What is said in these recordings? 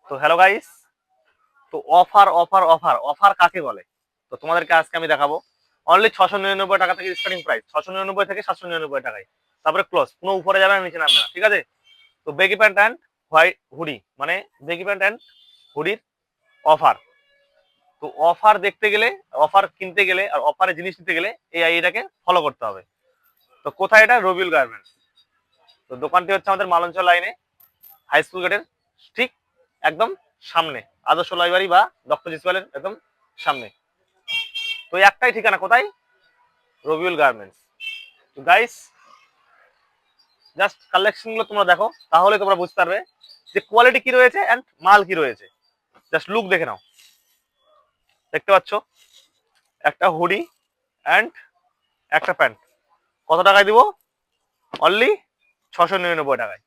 তো hello guys, তো offer offer offer offer কাকে বলে? তো তোমাদেরকে আজকে আমি দেখাবো। অনলি 699 টাকা থেকে স্টার্টিং প্রাইস, 699 থেকে 799 টাকায়। তারপরে ক্লোজ, কোনো উপরে যাবে না, নিচে নামবে না, ঠিক আছে? তো baggy pant and white hoodie, মানে বেগি প্যান্ট অ্যান্ড হুডির অফার। তো অফার দেখতে গেলে, অফার কিনতে গেলে আর অফারে জিনিস নিতে গেলে এই আইডিটাকে ফলো করতে হবে। তো কোথায় এটা? রবিউল গার্মেন্টস। তো দোকানটি হচ্ছে আমাদের মালঞ্চল লাইনে, হাই স্কুল গেটের ঠিক একদম সামনে, আদর্শ লাইব্রেরি বা ডক্টর জিসওয়ালের একদম সামনে। তো একটাই ঠিকানা, কোথায়? রবিউল গার্মেন্টস। তো গাইস, জাস্ট কালেকশন গুলো তোমরা দেখো, তাহলে তোমরা বুঝতে পারবে যে কোয়ালিটি কি রয়েছে এন্ড মাল কি রয়েছে। জাস্ট লুক দেখে নাও। দেখতে পাচ্ছ একটা হুডি এন্ড একটা প্যান্ট, কত টাকায় দিব? অনলি 699 টাকায়।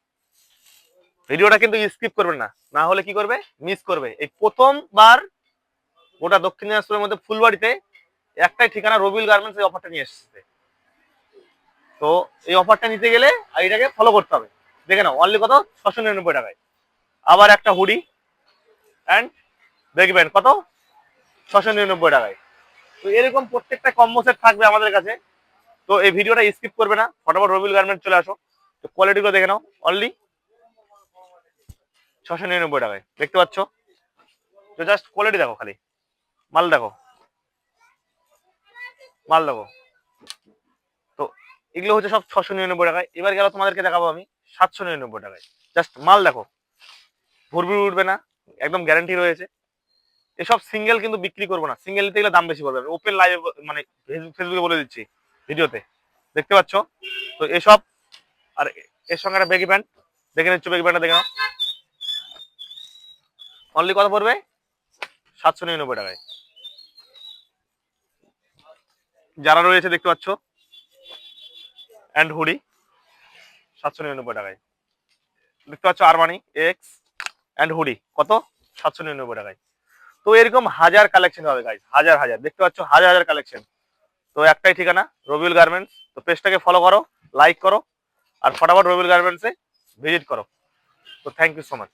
ভিডিওটা কিন্তু স্কিপ করবেন না, না হলে কি করবে? মিস করবে। এই প্রথমবার গোটা দক্ষিণ দিনাজপুরের মধ্যে ফুলবাড়িতে একটাই ঠিকানা, রবিউল গার্মেন্টস এই অফারটা নিয়ে এসেছে। তো এই অফারটা নিতে গেলে এটাকে ফলো করতে হবে। দেখে নাও, অনলি কত? 699 টাকায়। আবার একটা হুডি অ্যান্ড দেখবেন কত? 699 টাকায়। তো এরকম প্রত্যেকটা কম্বো সেট থাকবে আমাদের কাছে। তো এই ভিডিওটা স্কিপ করবে না, ফটাফট রবিউল গার্মেন্ট চলে আসো। তো কোয়ালিটিগুলো দেখে নাও, অনলি 699 টাকায়। দেখতে পাচ্ছ? তো জাস্ট কোয়ালিটি দেখো, খালি মাল দেখো, মাল দেখো। তো এগুলো হচ্ছে সব 699 টাকায়। এবার গেল তোমাদেরকে দেখাবো আমি 799 টাকায়। জাস্ট মাল দেখো, ভুরভুর উঠবে না, একদম গ্যারান্টি রয়েছে। এসব সিঙ্গেল কিন্তু বিক্রি করবো না, সিঙ্গেল নিতে গেলে দাম বেশি পড়বে। ওপেন লাইভ, মানে ফেসবুকে বলে দিচ্ছি, ভিডিওতে। দেখতে পাচ্ছ? তো এসব, আর এর সঙ্গে একটা বেগি প্যান্ট দেখে নিচ্ছ, বেগি প্যান্টটা দেখে নাও, অনলি কত পড়বে? 799 টাকায়। যারা রয়েছে দেখতে পাচ্ছ, অ্যান্ড হুডি 799 টাকায়। দেখতে পাচ্ছ আরমানি এক্স অ্যান্ড হুডি কত? 799 টাকায়। তো এরকম হাজার কালেকশন হবে গাইজ, হাজার হাজার। দেখতে পাচ্ছ হাজার হাজার কালেকশন। তো একটাই ঠিকানা, রবিউল গার্মেন্টস। তো পেজটাকে ফলো করো, লাইক করো, আর ফটাফট রবিউল গার্মেন্টসে ভিজিট করো। তো থ্যাংক ইউ সো মাচ।